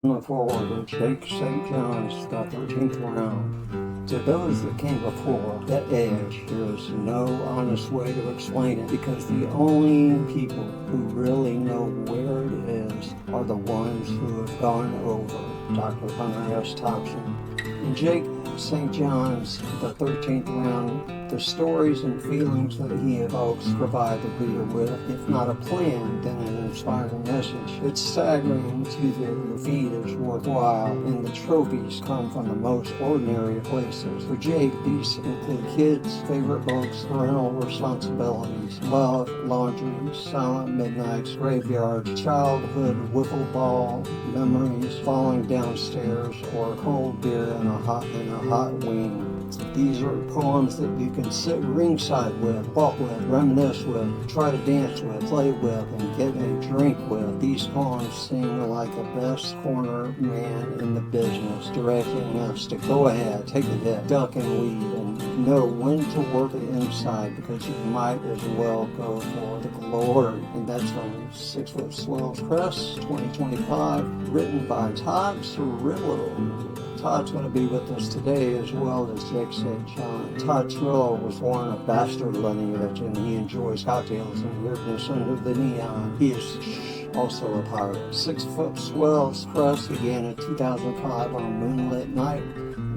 Moving forward in Jake St. John's, the 13th round. To those that came before, that edge, there is no honest way to explain it because the only people who really know where it is are the ones who have gone over Dr. Hunter S. Thompson. In Jake St. John's, the 13th round, the stories and feelings that he evokes provide the reader with, if not a plan, then an inspiring message. It's staggering to the defeat is worthwhile, and the trophies come from the most ordinary places. For Jake, these include kids' favorite books, parental responsibilities, love, laundry, silent midnights, graveyards, childhood wiffle-ball memories, falling downstairs, or cold beer and a hot wing. These are poems that you can sit ringside with, walk with, reminisce with, try to dance with, play with, and get a drink with. These poems seem like the best corner man in the business, directing us to go ahead, take the hit, duck and weave, and know when to work it inside because you might as well go for the glory. And that's from Six Ft Swells Press, 2025, written by Todd Cirillo. Todd's going to be with us today as well as Jake St. John. Todd Cirillo was born a bastard lineage and he enjoys cocktails and weirdness under the neon. He is also a pirate. 6 Ft Swells Press began in 2005 on a moonlit night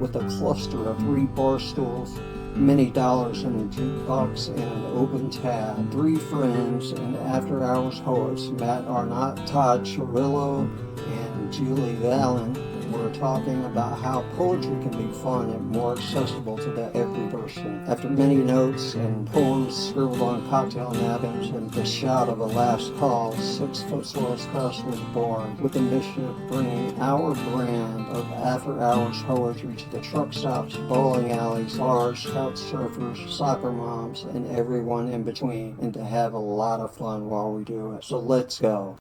with a cluster of 3 bar stools, many dollars in a jukebox, and an open tab. 3 friends and after-hours poets, Matt Arnott, Todd Cirillo, and Julie Vallon, we're talking about how poetry can be fun and more accessible to the every person. After many notes and poems scribbled on cocktail napkins and the shout of a last call, 6 Ft Swells Press was born with the mission of bringing our brand of after-hours poetry to the truck stops, bowling alleys, bars, couch surfers, soccer moms, and everyone in between, and to have a lot of fun while we do it. So let's go.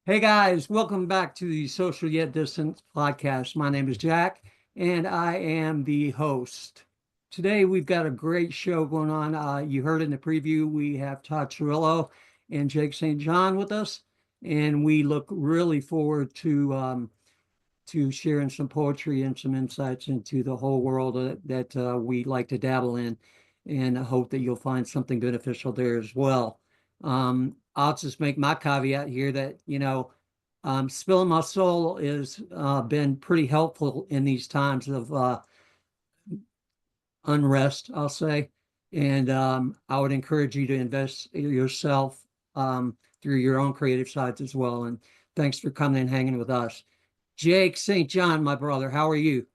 Hey guys, welcome back to the Social Yet Distant podcast. My name is Jack and I am the host. Today we've got a great show going on. You heard in the preview, we have Todd Cirillo and Jake St. John with us, and we look really forward to sharing some poetry and some insights into the whole world that we like to dabble in, and I hope that you'll find something beneficial there as well. I'll just make my caveat here that, spilling my soul has been pretty helpful in these times of unrest, I'll say. And I would encourage you to invest yourself through your own creative sides as well. And thanks for coming and hanging with us. Jake St. John, my brother, how are you?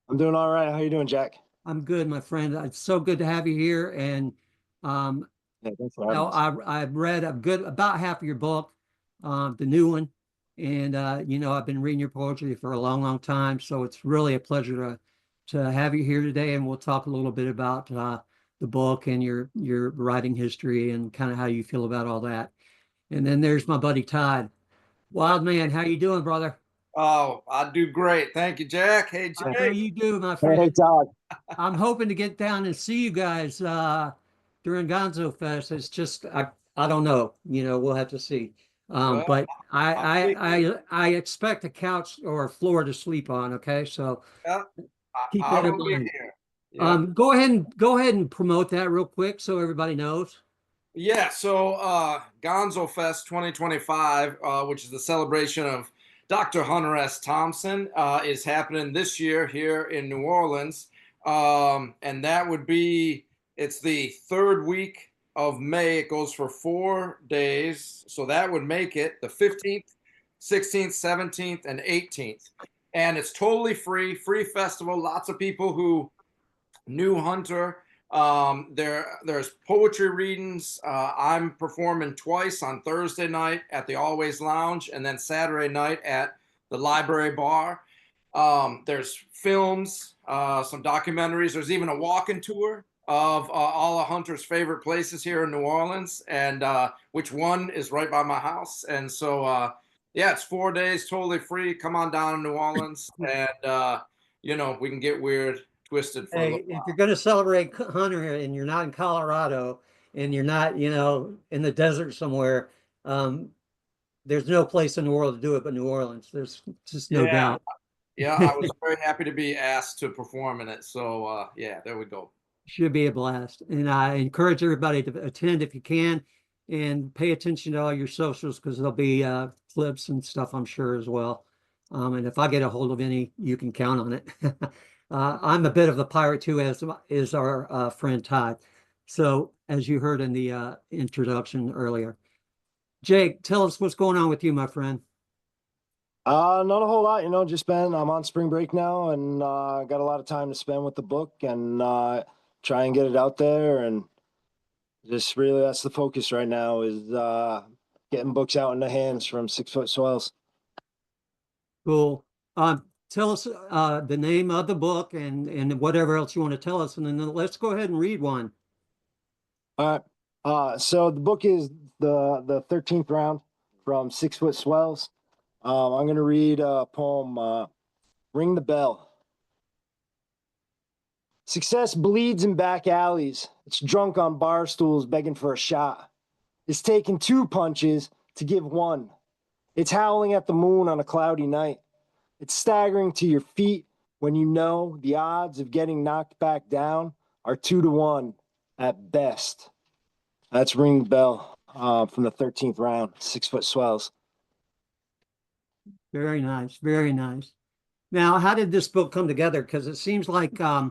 I'm doing all right. How you doing, Jack? I'm good, my friend. It's so good to have you here. And um, Yeah, thanks for having us. I've read about half of your book, the new one, and I've been reading your poetry for a long, long time. So it's really a pleasure to have you here today, and we'll talk a little bit about the book and your writing history and kind of how you feel about all that. And then there's my buddy Todd. Wild man, how you doing, brother? Oh, I do great. Thank you, Jack. Hey, I know Jake. you do, my Hey, friend. Todd. I'm hoping to get down and see you guys during Gonzo Fest. It's just I don't know. We'll have to see. Well, But I, I'll be I I I expect a couch or a floor to sleep on. Okay, so yeah, keep I that in will be mind. here. Yeah. Go ahead and promote that real quick so everybody knows. Yeah, so Gonzo Fest 2025, which is the celebration of Dr. Hunter S. Thompson, is happening this year here in New Orleans. And that would be, it's the third week of May. It goes for 4 days. So that would make it the 15th, 16th, 17th, and 18th. And it's totally free festival. Lots of people who knew Hunter. There's poetry readings. I'm performing twice on Thursday night at the Always Lounge and then Saturday night at the Library Bar. There's films, some documentaries. There's even a walking tour of all of Hunter's favorite places here in New Orleans, and which one is right by my house. And so, yeah, it's 4 days, totally free. Come on down to New Orleans, and we can get weird, twisted for a Hey, little if you're while. going to celebrate Hunter and you're not in Colorado, and you're not, in the desert somewhere, there's no place in the world to do it but New Orleans. There's just no Yeah, doubt. yeah, I was very happy to be asked to perform in it. So yeah, there we go. Should be a blast. And I encourage everybody to attend if you can, and pay attention to all your socials because there'll be clips and stuff, I'm sure, as well. And if I get a hold of any, you can count on it. I'm a bit of a pirate too, as is our friend Todd. So, as you heard in the introduction earlier, Jake, tell us what's going on with you, my friend. Not a whole lot, I'm on spring break now and got a lot of time to spend with the book and try and get it out there. And just really that's the focus right now is getting books out in the hands from 6 Ft Swells. Cool. Tell us the name of the book and whatever else you want to tell us, and then let's go ahead and read one. All right. So the book is the 13th round from 6 Ft Swells. I'm going to read a poem, Ring the Bell. Success bleeds in back alleys. It's drunk on bar stools begging for a shot. It's taking 2 punches to give 1. It's howling at the moon on a cloudy night. It's staggering to your feet when you know the odds of getting knocked back down are 2 to 1 at best. That's Ring the Bell from the 13th round, 6 Ft Swells. Very nice, very nice. Now, how did this book come together? Because it seems like, I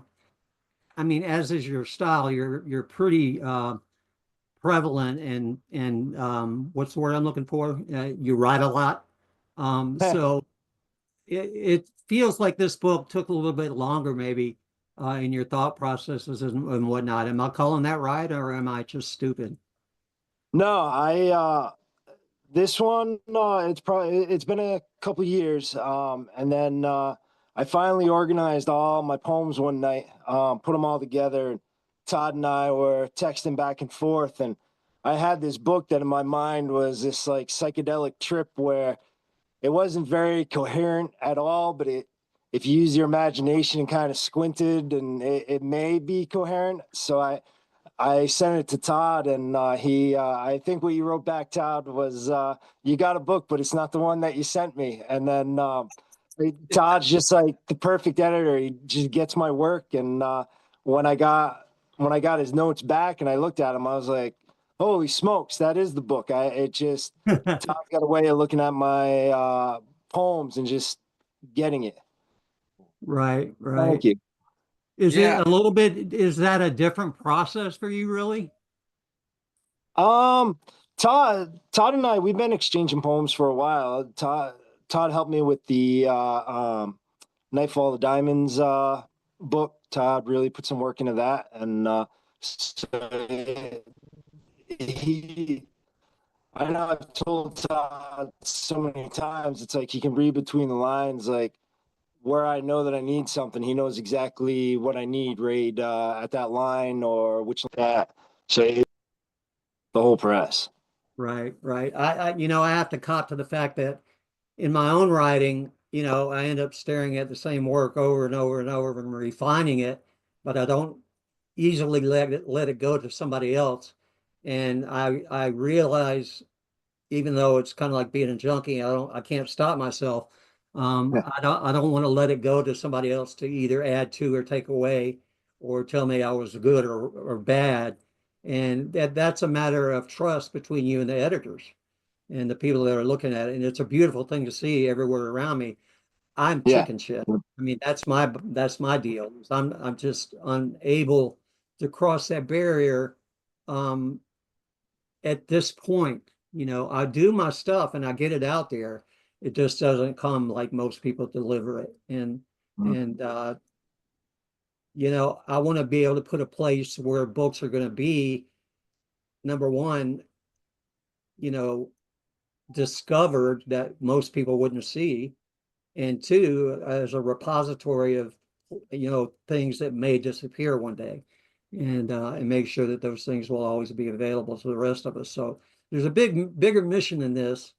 mean, as is your style, you're pretty prevalent and what's the word I'm looking for? You write a lot. So it feels like this book took a little bit longer, maybe, in your thought processes and whatnot. Am I calling that right, or am I just stupid? No, this one, it's been a couple years. And then I finally organized all my poems one night, put them all together. Todd and I were texting back and forth, and I had this book that in my mind was this like psychedelic trip where it wasn't very coherent at all, but if you use your imagination and kind of squinted, and it may be coherent. So I sent it to Todd, and I think what you wrote back, Todd, was you got a book, but it's not the one that you sent me. And then Todd's just like the perfect editor. He just gets my work, and when I got his notes back and I looked at him, I was like, holy smokes, that is the book. Todd's got a way of looking at my poems and just getting it. Right, right. Thank you. Is it Yeah. a little bit, is that a different process for you, really? Um, Todd and I, we've been exchanging poems for a while. Todd helped me with the Nightfall of the Diamonds book. Todd really put some work into that, and so he. I know I've told Todd so many times. It's like he can read between the lines, like where I know that I need something. He knows exactly what I need right at that line or which that. So the whole press. Right, right. I have to cop to the fact that in my own writing, I end up staring at the same work over and over and over and refining it, but I don't easily let it go to somebody else. And I realize, even though it's kind of like being a junkie, I can't stop myself. I don't want to let it go to somebody else to either add to or take away or tell me I was good or bad. And that's a matter of trust between you and the editors and the people that are looking at it. And it's a beautiful thing to see everywhere around me. I'm Yeah. chicken shit. I mean, that's my deal. I'm just unable to cross that barrier at this point. I do my stuff and I get it out there. It just doesn't come like most people deliver it. And I want to be able to put a place where books are going to be, number one, you know, discovered that most people wouldn't see, and two, as a repository of things that may disappear one day, and make sure that those things will always be available to the rest of us. So there's a bigger mission in this,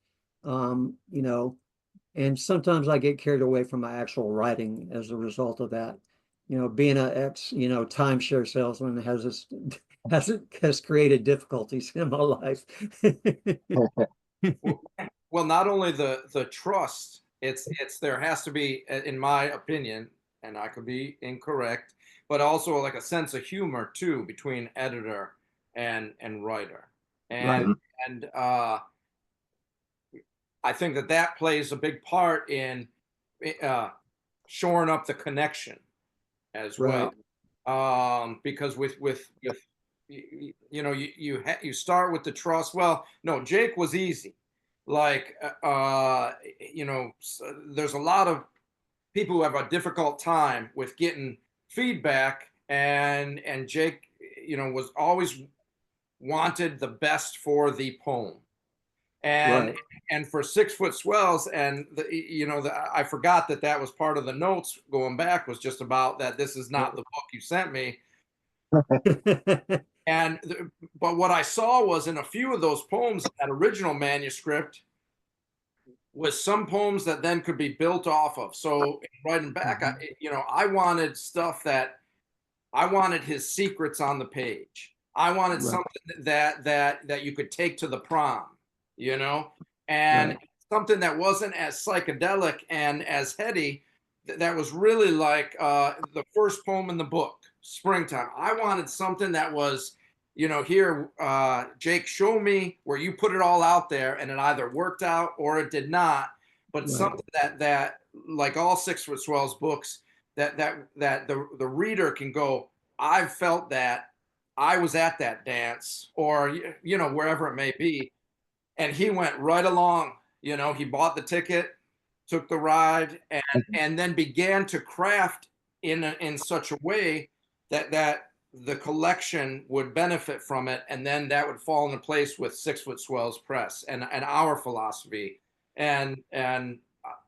um, you know, and sometimes I get carried away from my actual writing as a result of that. Being an ex, timeshare salesman has this has created difficulties in my life. Well, not only the trust, it's there has to be, in my opinion, and I could be incorrect, but also like a sense of humor too between editor and writer. Right. And I think that plays a big part in uh, shoring up the connection as well. Because with you know you start with the trust. Well, no, Jake was easy. Like you know, there's a lot of people who have a difficult time with getting feedback, and Jake, you know, was always wanted the best for the poem. And Right. and for 6 Ft Swells, and you know, I forgot that was part of the notes going back, was just about that this is not the book you sent me. And but what I saw was in a few of those poems, that original manuscript was some poems that then could be built off of. So writing back, you know, I wanted stuff that I wanted his secrets on the page. I wanted Right. something that you could take to the prom, you know, and Right. something that wasn't as psychedelic and as heady. That was really like the first poem in the book, Springtime. I wanted something that was, you know, here, Jake, show me where you put it all out there, and it either worked out or it did not. But Right. something that like all 6 Ft Swells books, that the reader can go, I've felt that, I was at that dance, or you know, wherever it may be. And he went right along, you know, he bought the ticket, took the ride, and then began to craft in such a way that the collection would benefit from it, and then that would fall into place with 6 Ft Swells Press and our philosophy. And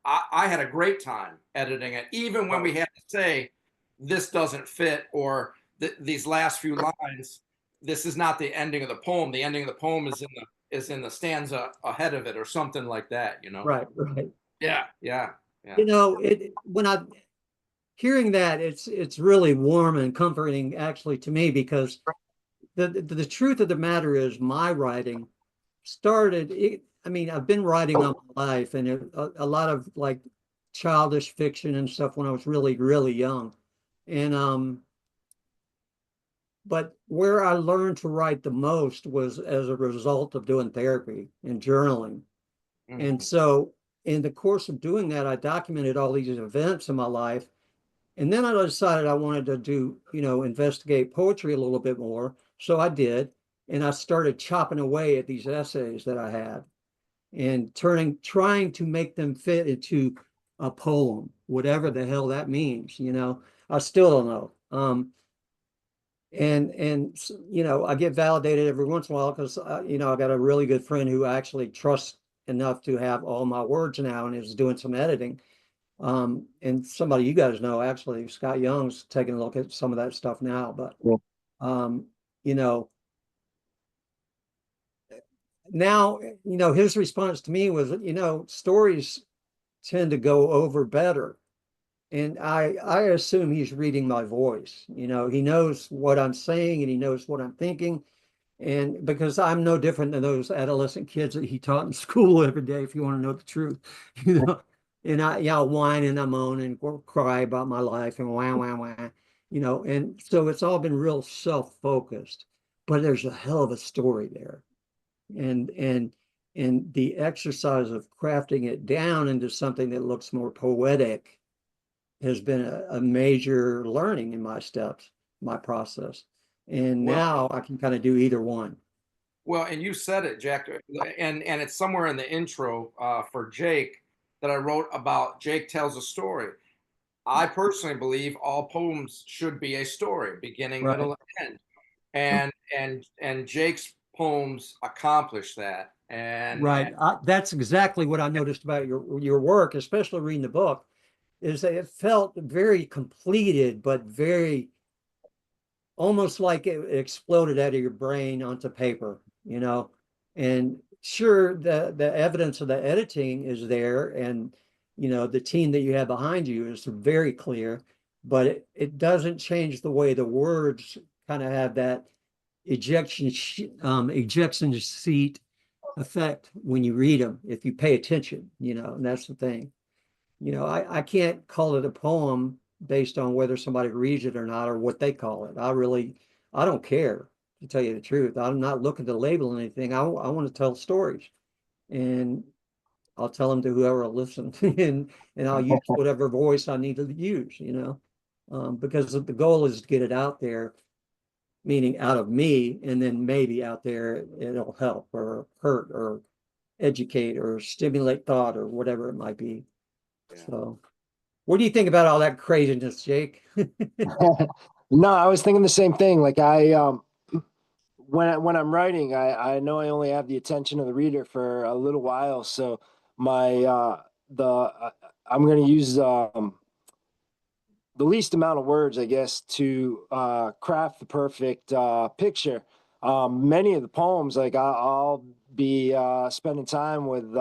I had a great time editing it, even when we had to say this doesn't fit, or these last few lines, this is not the ending of the poem. The ending of the poem is in the stanza ahead of it, or something like that. You know? Right. Right. Yeah, yeah, You yeah. know, when I hearing that, it's really warm and comforting actually to me, because the truth of the matter is my writing started I mean, I've been writing all my life, and a lot of like childish fiction and stuff when I was really, really young. And but where I learned to write the most was as a result of doing therapy and journaling. And Mhm. so in the course of doing that, I documented all these events in my life. And then I decided I wanted to do, investigate poetry a little bit more. So I did. And I started chopping away at these essays that I had and trying to make them fit into a poem, whatever the hell that means. I still don't know. I get validated every once in a while because, I got a really good friend who actually trusts enough to have all my words now and is doing some editing. And somebody you guys know, actually, Scott Young's taking a look at some of that stuff now. But, um, you know, now, his response to me was, stories tend to go over better. And I assume he's reading my voice. He knows what I'm saying and he knows what I'm thinking. And because I'm no different than those adolescent kids that he taught in school every day, if you want to know the truth, you know. And I'll whine and I moan and cry about my life and wah, wah, wah, and so it's all been real self-focused, but there's a hell of a story there. And the exercise of crafting it down into something that looks more poetic has been a major learning in my steps, my process. And Well, now I can kind of do either one. well, and you said it, Jack, and it's somewhere in the intro for Jake that I wrote about. Jake tells a story. I personally believe all poems should be a story, beginning, Right. middle, and end. And Jake's poems accomplish that. And Right. That's exactly what I noticed about your work, especially reading the book, is that it felt very completed, but very almost like it exploded out of your brain onto paper, And sure, the evidence of the editing is there, and the team that you have behind you is very clear, but it doesn't change the way the words kind of have that ejection seat effect when you read them, if you pay attention, and that's the thing. I can't call it a poem based on whether somebody reads it or not or what they call it. I don't care, to tell you the truth. I'm not looking to label anything. I want to tell stories, and I'll tell them to whoever will listen, and I'll use whatever voice I need to use, because the goal is to get it out there, meaning out of me, and then maybe out there it'll help or hurt or educate or stimulate thought or whatever it might be. Yeah. So, what do you think about all that craziness, Jake? No, I was thinking the same thing. Like when I'm writing, I know I only have the attention of the reader for a little while, so my I'm going to use the least amount of words, I guess, to craft the perfect picture. Many of the poems, like I'll be spending time with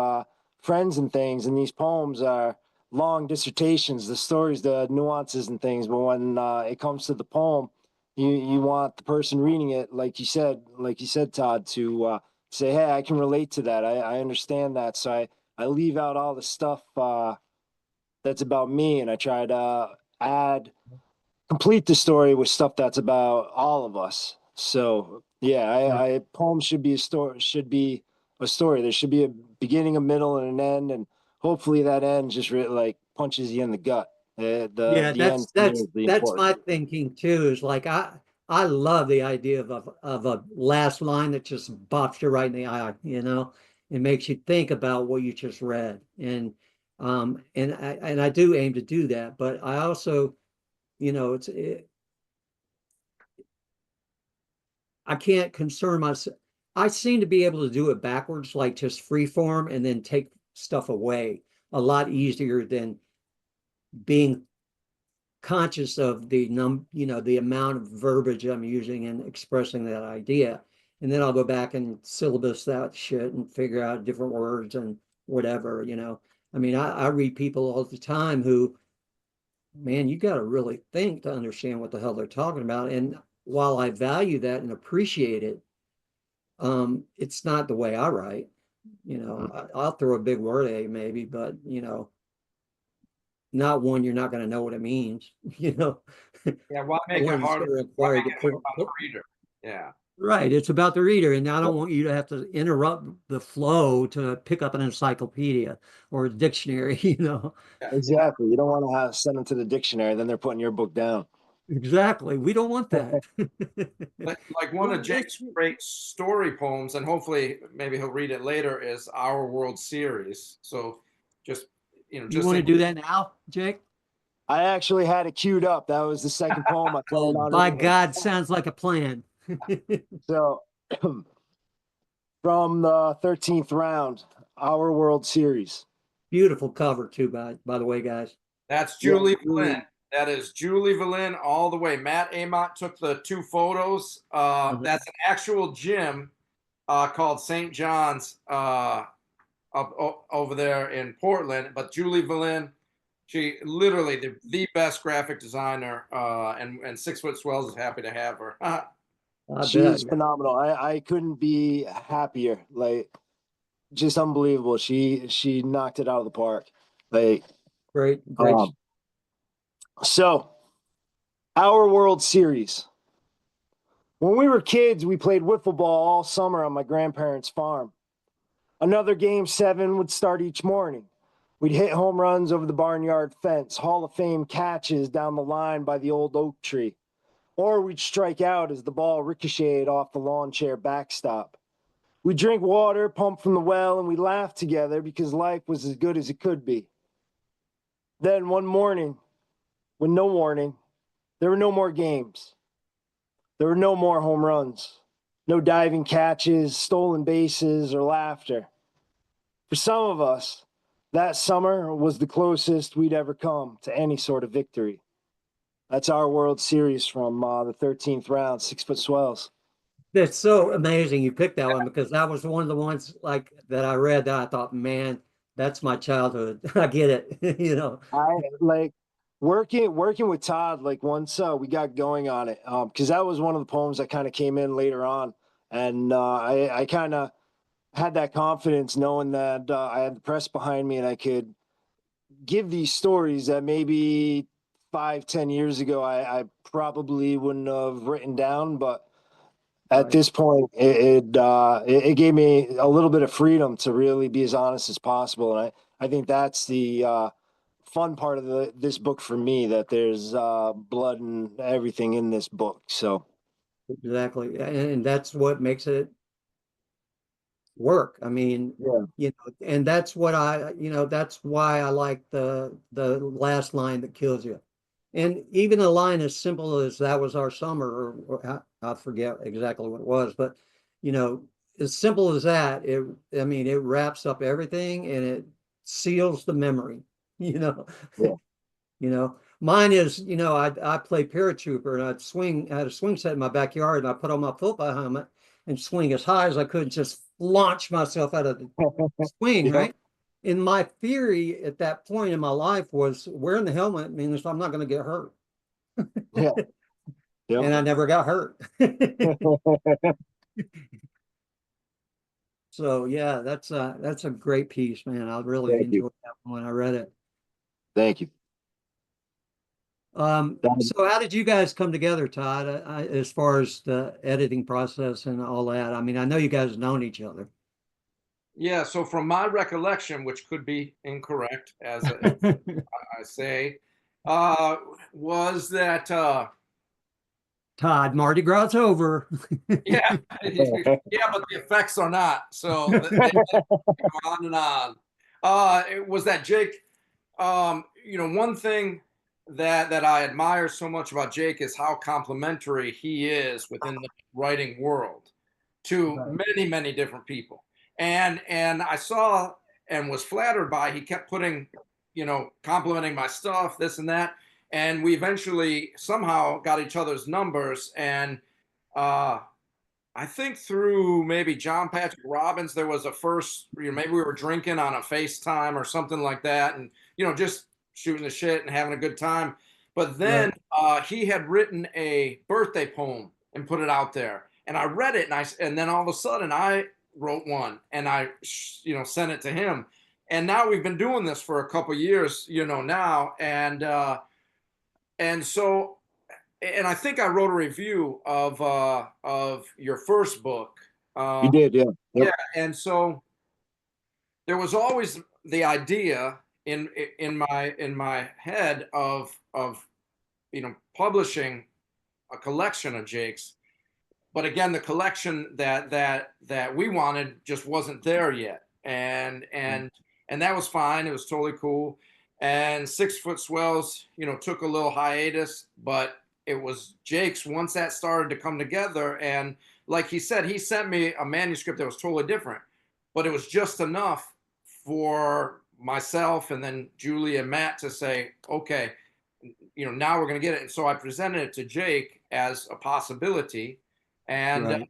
friends and things, and these poems are long dissertations, the stories, the nuances and things. But when it comes to the poem, you want the person reading it, like you said, Todd, to say, "Hey, I can relate to that. I understand that." So I leave out all the stuff that's about me, and I try to add complete the story with stuff that's about all of us. So yeah, I poems should be a story. Should be a story. There should be a beginning, a middle, and an end, and hopefully that end just really like punches you in the gut. Yeah, The end for me is the that's important. my thinking too. Is like I love the idea of a last line that just bops you right in the eye, and makes you think about what you just read. And I do aim to do that, but I also, I can't concern myself. I seem to be able to do it backwards, like just free form and then take stuff away a lot easier than being conscious of the amount of verbiage I'm using in expressing that idea. And then I'll go back and syllabus that shit and figure out different words and whatever. I mean, I read people all the time who, man, you got to really think to understand what the hell they're talking about. And while I value that and appreciate it, it's not the way I write. I'll throw a big word at you maybe, but not one you're not going to know what it means. Yeah, why Not make it one that's harder? going to Why require you make to it harder on the reader? Yeah. right. It's about the reader, and I don't want you to have to interrupt the flow to pick up an encyclopedia or a dictionary. Yeah. Exactly. You don't want to have send them to the dictionary, then they're putting your book down. Exactly. We don't want that. Like one of Well, Jake's great story poems, and hopefully maybe he'll read it later, is Our World Series. So just you just want to think, do that now, Jake? I actually had it queued up. That was the second poem I Oh, planned on by reading. God, sounds like a plan. So from the 13th round, our World Series. Beautiful cover too, by the way, guys. that's Yeah, Julie really. Valin. That is Julie Valin all the way. Matt Amott took the two photos. That's an actual gym called St. John's over there in Portland. But Julie Valin, she literally the best graphic designer, and 6 Ft Swells is happy to have her. I bet. She's phenomenal. I couldn't be happier. Like just unbelievable. She knocked it out of the park. Like Great, great. um so our World Series. When we were kids, we played wiffle-ball all summer on my grandparents' farm. Another game 7 would start each morning. We'd hit home runs over the barnyard fence, Hall of Fame catches down the line by the old oak tree. Or we'd strike out as the ball ricocheted off the lawn chair backstop. We'd drink water pumped from the well, and we'd laugh together because life was as good as it could be. Then one morning, with no warning, there were no more games. There were no more home runs, no diving catches, stolen bases, or laughter. For some of us, that summer was the closest we'd ever come to any sort of victory. That's our World Series from the 13th round, 6 Foot Swells. That's so amazing you picked that one because that was one of the ones like that I read that I thought, man, that's my childhood. I get it. I like working with Todd, like once we got going on it, because that was one of the poems that kind of came in later on, and I kind of had that confidence knowing that I had the press behind me and I could give these stories that maybe 5, 10 years ago I probably wouldn't have written down, but at Right. this point it gave me a little bit of freedom to really be as honest as possible, and I think that's the fun part of this book for me, that there's blood and everything in this book. So Exactly. And that's what makes it work. I mean, yeah, and that's what that's why I like the last line that kills you. And even a line as simple as "that was our summer," or I forget exactly what it was, but you know, as simple as that, I mean, it wraps up everything and it seals the memory, you know. yeah, Mine is, I play paratrooper and I had a swing set in my backyard and I put on my football helmet and swing as high as I could, just launch myself out of the swing, yeah, right? And my theory at that point in my life was wearing the helmet means I'm not going to get hurt. yeah, yeah. And I never got hurt. So yeah, that's a great piece, man. I really Thank you, enjoyed that when I read it. thank you. So how did you guys come together, Todd, as far as the editing process and all that? I mean, I know you guys have known each other. Yeah, so from my recollection, which could be incorrect, as I say, uh, was that Todd, Mardi Gras over. yeah, yeah, but the effects are not. So they go on and on. It was that Jake. One thing that I admire so much about Jake is how complimentary he is within the writing world to Right, many different people. And I saw and was flattered by he kept putting, complimenting my stuff, this and that. And we eventually somehow got each other's numbers. And uh, I think through maybe John Patrick Robbins, there was a first, maybe we were drinking on a FaceTime or something like that. And, just shooting the shit and having a good time. But then right, he had written a birthday poem and put it out there. And I read it and then all of a sudden I wrote one and I, sent it to him. And now we've been doing this for a couple years, now. And so and I think I wrote a review of your first book. You Um, did, yeah, yeah, yep, and so there was always the idea in my head of publishing a collection of Jake's, but again, the collection that we wanted just wasn't there yet, and that was fine. It was totally cool. And 6 Ft Swells, took a little hiatus, but it was Jake's once that started to come together. And like he said, he sent me a manuscript that was totally different, but it was just enough for myself and then Julie and Matt to say, okay, now we're going to get it. And so I presented it to Jake as a possibility, and right.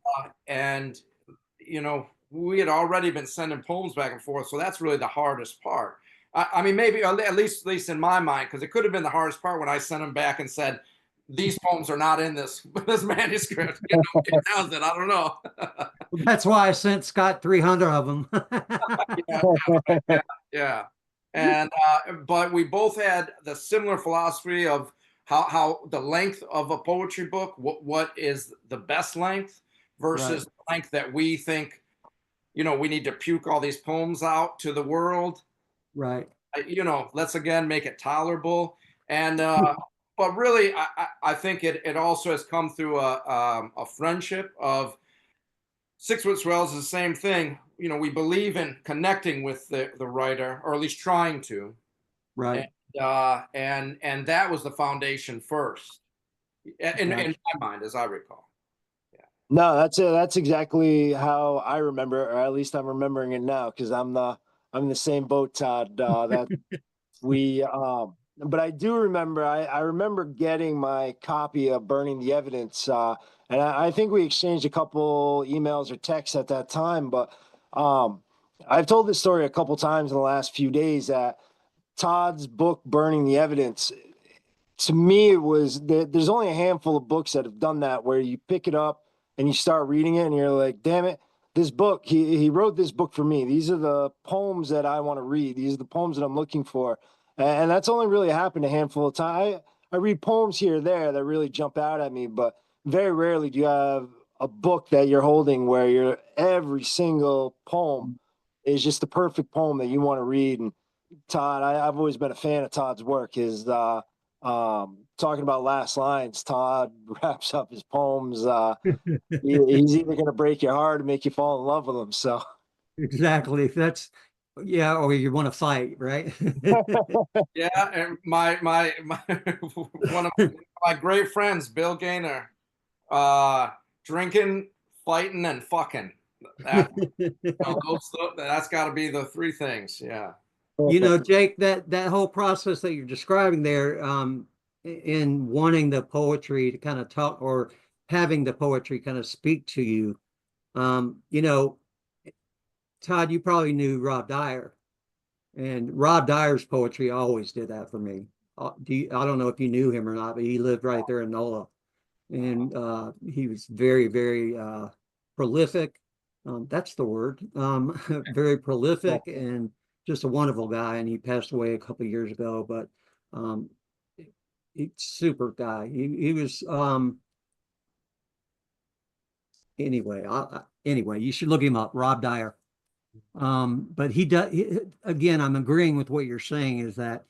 we had already been sending poems back and forth, so that's really the hardest part. I mean, maybe at least in my mind, because it could have been the hardest part when I sent them back and said, "These poems are not in this manuscript." It has it. I don't know. That's why I sent Scott 300 of them. Yeah, yeah, yeah. And but we both had the similar philosophy of how the length of a poetry book, what is the best length Right, versus the length that we think, we need to puke all these poems out to the world. right, Let's again make it tolerable. And but really, I think it also has come through a friendship of 6 Ft Swells is the same thing. We believe in connecting with the writer, or at least trying to, and right. and that was the foundation first, in Gotcha. my mind, as I recall. Yeah. no, that's it, that's exactly how I remember it, or at least I'm remembering it now, because I'm in the same boat, Todd, that we but I do remember, I remember getting my copy of Burning the Evidence, and I think we exchanged a couple emails or texts at that time, but um I've told this story a couple times in the last few days, that Todd's book Burning the Evidence, to me, it was there's only a handful of books that have done that, where you pick it up and you start reading it and you're like, damn it, this book, he wrote this book for me. These are the poems that I want to read. These are the poems that I'm looking for. And that's only really happened a handful of times. I read poems here or there that really jump out at me, but very rarely do you have a book that you're holding where every single poem is just the perfect poem that you want to read. And Todd, I've always been a fan of Todd's work. His talking about last lines, Todd wraps up his poems. He's either going to break your heart or make you fall in love with him. So Exactly. If that's, yeah, or you want to fight, right? Yeah, and my one of my great friends, Bill Gaynor, drinking, fighting, and fucking. That, that's got to be the three things. Yeah. You know, Jake, that whole process that you're describing there, in wanting the poetry to kind of talk, or having the poetry kind of speak to you, you know, Todd, you probably knew Rob Dyer, and Rob Dyer's poetry always did that for me. I don't know if you knew him or not, but he lived right there in NOLA, and he was very, very prolific. That's the word. Very prolific and just a wonderful guy. And he passed away a couple of years ago, but he's super guy. He was anyway. Anyway, you should look him up, Rob Dyer. But he does. Again, I'm agreeing with what you're saying. Is that,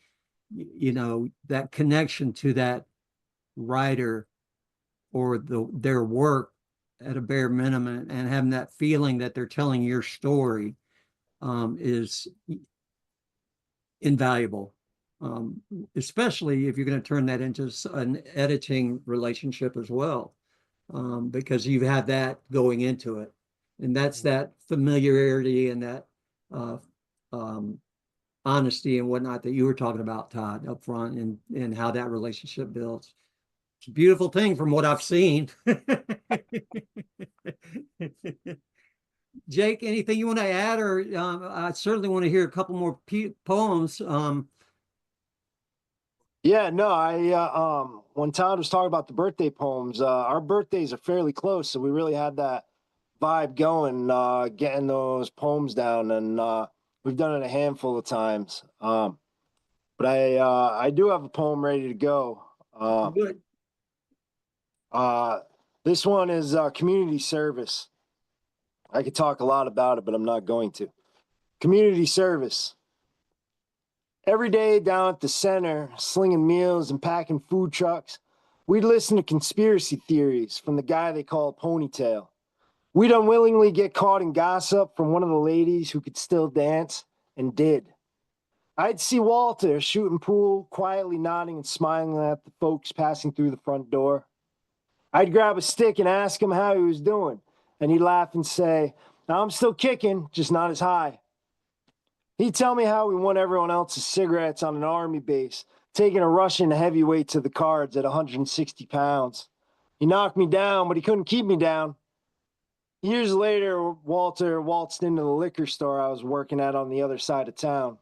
you know, that connection to that writer or their work at a bare minimum, and having that feeling that they're telling your story is invaluable, especially if you're going to turn that into an editing relationship as well, because you've had that going into it. And that's that familiarity and that honesty and whatnot that you were talking about, Todd, up front, and how that relationship builds. It's a beautiful thing from what I've seen. Jake, anything you want to add? Or I certainly want to hear a couple more poems. yeah, no, I when Todd was talking about the birthday poems, our birthdays are fairly close, so we really had that vibe going, getting those poems down, and we've done it a handful of times. But I do have a poem ready to go. Good. This one is community service. I could talk a lot about it, but I'm not going to. Community service. Every day down at the center, slinging meals and packing food trucks, we'd listen to conspiracy theories from the guy they call Ponytail. We'd unwillingly get caught in gossip from one of the ladies who could still dance, and did. I'd see Walter shooting pool, quietly nodding and smiling at the folks passing through the front door. I'd grab a stick and ask him how he was doing, and he'd laugh and say, I'm still kicking, just not as high. He'd tell me how he won everyone else's cigarettes on an army base, taking a Russian heavyweight to the cards at 160 pounds. He knocked me down, but he couldn't keep me down. Years later, Walter waltzed into the liquor store I was working at on the other side of town.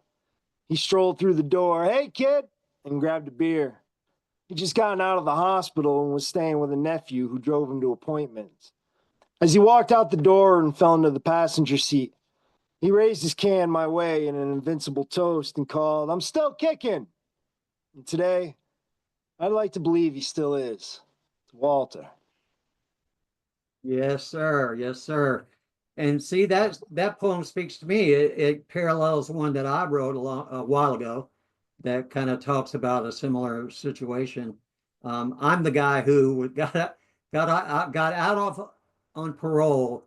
He strolled through the door, hey kid, and grabbed a beer. He'd just gotten out of the hospital and was staying with a nephew who drove him to appointments. As he walked out the door and fell into the passenger seat, he raised his can my way in an invincible toast and called, I'm still kicking. And today, I'd like to believe he still is. It's Walter. Yes, sir. Yes, sir. And see, that poem speaks to me. It parallels one that I wrote a while ago that kind of talks about a similar situation. I'm the guy who got out of on parole,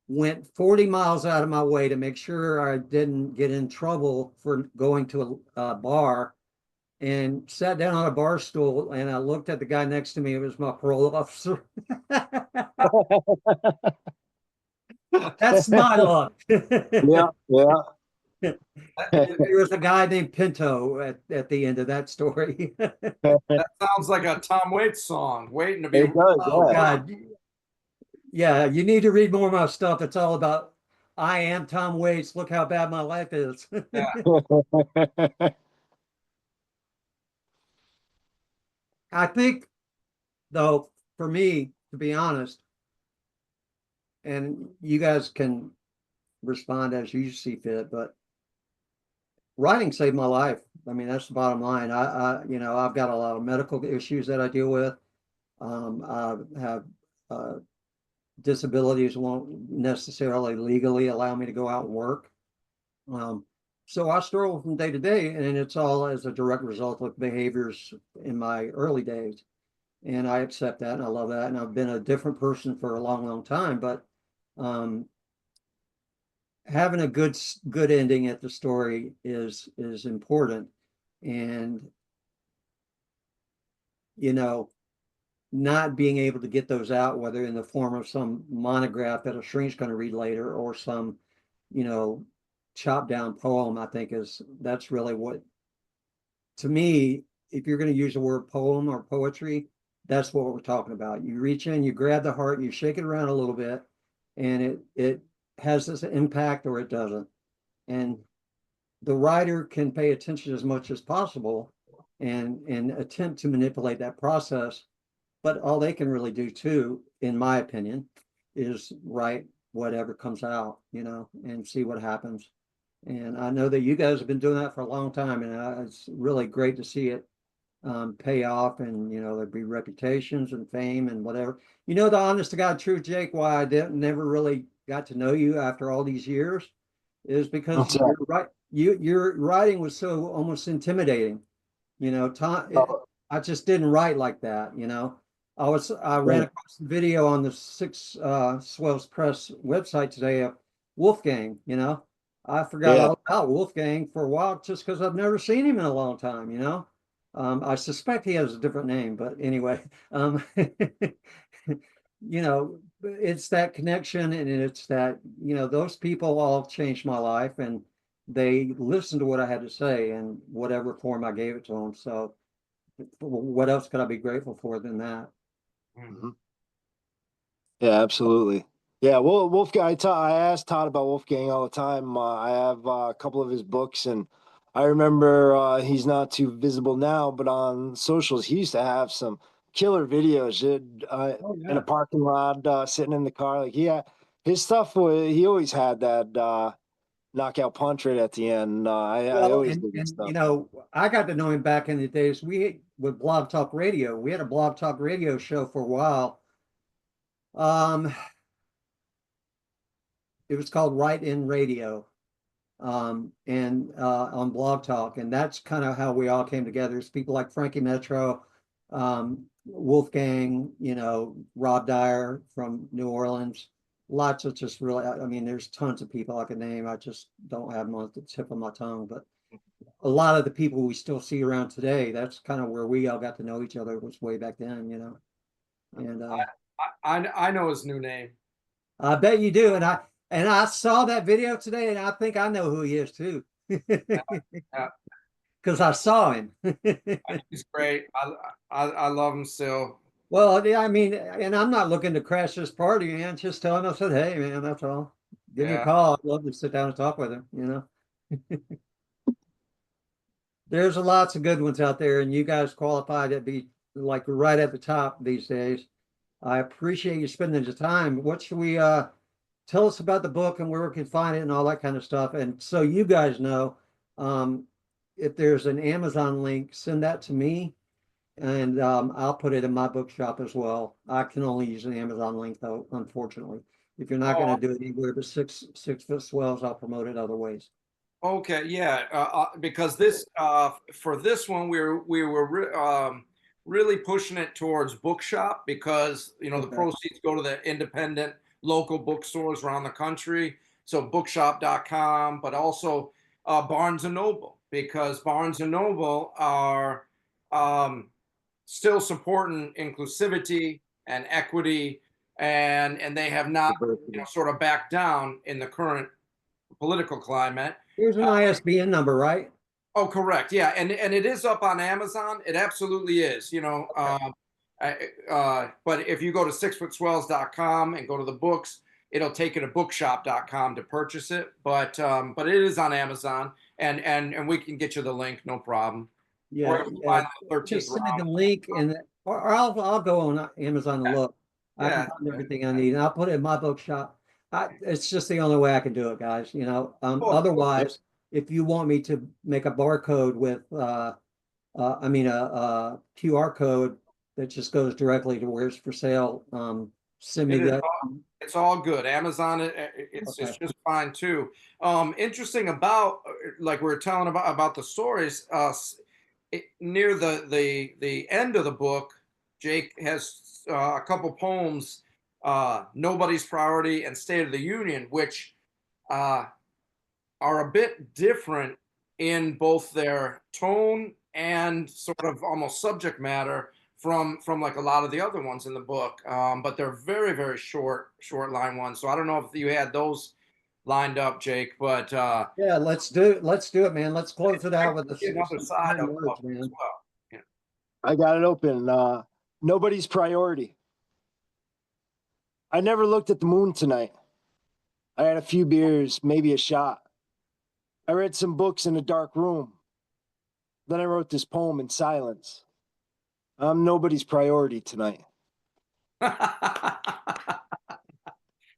went 40 miles out of my way to make sure I didn't get in trouble for going to a bar, and sat down on a bar stool, and I looked at the guy next to me. It was my parole officer. That's my luck. Yeah, yeah. There was a guy named Pinto at the end of that story. That sounds like a Tom Waits song, waiting to be. It does, Oh yeah. God. Yeah, you need to read more of my stuff. It's all about I am Tom Waits. Look how bad my life is. Yeah. I think, though, for me, to be honest, and you guys can respond as you see fit, but writing saved my life. I mean, that's the bottom line. I've got a lot of medical issues that I deal with. I have uh, disabilities won't necessarily legally allow me to go out and work. Um, so I struggle from day to day, and it's all as a direct result of behaviors in my early days. And I accept that, and I love that. And I've been a different person for a long, long time. But um, having a good ending at the story is important. And you know, not being able to get those out, whether in the form of some monograph that a shrink's going to read later, or some, you know, chopped down poem, I think that's really what, to me, if you're going to use the word poem or poetry, that's what we're talking about. You reach in, you grab the heart, you shake it around a little bit, and it has this impact or it doesn't. And the writer can pay attention as much as possible and attempt to manipulate that process. But all they can really do too, in my opinion, is write whatever comes out, and see what happens. And I know that you guys have been doing that for a long time, and it's really great to see it pay off. And there'd be reputations and fame and whatever. The honest to God truth, Jake, why I didn't never really got to know you after all these years is because your writing was so almost intimidating. I just didn't write like that. I ran across the video on the Six Swells Press website today of Wolfgang. I forgot Yeah. all about Wolfgang for a while just because I've never seen him in a long time. I suspect he has a different name, but anyway, it's that connection, and it's that, those people all changed my life, and they listened to what I had to say in whatever form I gave it to them. So what else could I be grateful for than that? Mhm. Yeah, absolutely. Yeah, well, Wolfgang, I ask Todd about Wolfgang all the time. I have a couple of his books, and I remember he's not too visible now, but on socials, he used to have some killer videos Oh in a yeah. parking lot, sitting in the car. Like, his stuff was, he always had that knockout punch right at the end. I Well, always and did his and stuff. I got to know him back in the days with Blog Talk Radio. We had a Blog Talk Radio show for a while. Um, it was called Right In Radio, and on Blog Talk, and that's kind of how we all came together. It's people like Frankie Metro, Wolfgang, Rob Dyer from New Orleans. Lots of just really, I mean, there's tons of people I could name. I just don't have them on the tip of my tongue, but a lot of the people we still see around today, that's kind of where we all got to know each other, was way back then. And I know his new name. I bet you do. And I saw that video today, and I think I know who he is too. Yeah, Because I saw him. he's great. I love him still. Well, yeah, I mean, and I'm not looking to crash this party, man. Just telling us that, hey, man, that's all. Give me a Yeah. call. I'd love to sit down and talk with him. There's lots of good ones out there, and you guys qualify to be like right at the top these days. I appreciate you spending the time. What should we tell us about the book and where we can find it and all that kind of stuff? And so you guys know, um, if there's an Amazon link, send that to me, and I'll put it in my bookshop as well. I can only use an Amazon link though, unfortunately. If you're not Oh, going to do it anywhere but Six Foot Swells, I'll promote it other ways. okay. Yeah. Because this for this one we were really pushing it towards bookshop because the Okay. proceeds go to the independent local bookstores around the country. So bookshop.com, but also Barnes and Noble, because Barnes and Noble are um, still supporting inclusivity and equity, and they have not Diversity. sort of backed down in the current political climate. Here's an ISBN number, right? Oh, correct. Yeah, and it is up on Amazon. It absolutely is. But if you go to sixfootswells.com and go to the books, it'll take you to bookshop.com to purchase it. But it is on Amazon, and we can get you the link, no problem. Yeah, Where you yeah. find the 13th Just send me the round. link or I'll go on Amazon to look. I can Yeah. find everything I need and I'll put it in my bookshop. It's just the only way I can do it, guys, you know. Cool. Otherwise, if you want me to make a barcode with I mean a QR code that just goes directly to where it's for sale, send me It is that. It's all good. Amazon, it's Okay. just fine too. Interesting about like we are telling about the stories. Near the end of the book, Jake has a couple poems, "Nobody's Priority" and "State of the Union," which uh, are a bit different in both their tone and sort of almost subject matter from like a lot of the other ones in the book. But they're very short line ones. So I don't know if you had those lined up, Jake, but Yeah, let's do it, man. Let's close it out with another some side kind of words, it as man. well. Yeah. I got it open. Nobody's priority. I never looked at the moon tonight. I had a few beers, maybe a shot. I read some books in a dark room. Then I wrote this poem in silence. I'm nobody's priority tonight.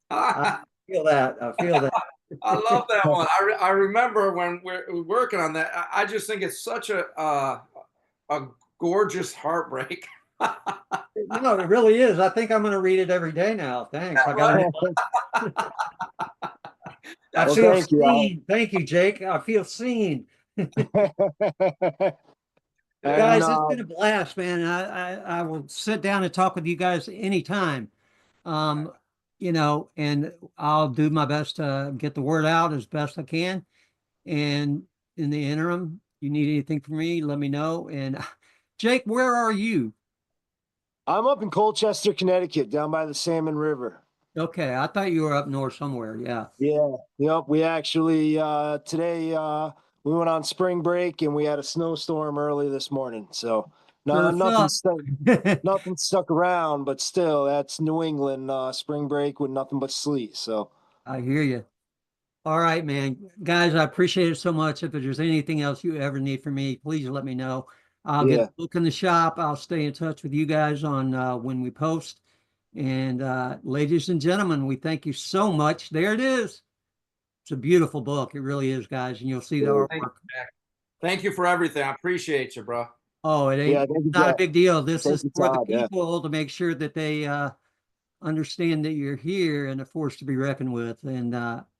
I feel that. I feel that. I love that one. I remember when we're working on that. I just think it's such a gorgeous heartbreak. No, it really is. I think I'm going to read it every day now. Thanks. I got it. I Well, feel thank you, Al. seen. Thank you, Jake. I feel seen. And Guys, it's been a blast, man. I will sit down and talk with you guys anytime. Um, you know, and I'll do my best to get the word out as best I can. And in the interim, you need anything from me, let me know. And Jake, where are you? I'm up in Colchester, Connecticut, down by the Salmon River. Okay, I thought you were up north somewhere. Yeah. Yeah, yep. We actually today we went on spring break and we had a snowstorm early this morning. So no, Surf's up. nothing stuck around, but still, that's New England spring break with nothing but sleet. So I hear you. All right, man. Guys, I appreciate it so much. If there's anything else you ever need from me, please let me know. I'll get yeah, a book in the shop. I'll stay in touch with you guys on when we post. And ladies and gentlemen, we thank you so much. There it is. It's a beautiful book. It really is, guys. And you'll see the yeah, Thank you, artwork. Jack. Thank you for everything. I appreciate you, bro. Oh, it yeah. ain't Thank you, not a Jack. big deal. This Thank is you, for the Todd. Yeah, people to make sure that they understand that you're here and a force to be reckoned with. And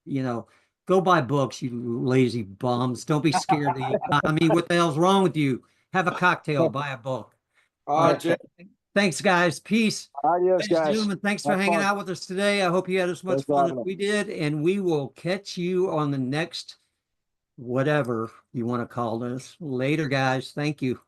you know, go buy books, you lazy bums. Don't be scared of the economy. What the hell's wrong with you? Have a cocktail, buy a book. All All right, right. Jake. Thanks, guys. Peace. adios, Ladies and guys. gentlemen, thanks for Have hanging fun. out with us today. I hope you had as much Thanks for fun as having us. we did, and we will catch you on the next whatever you want to call this. Later, guys. Thank you.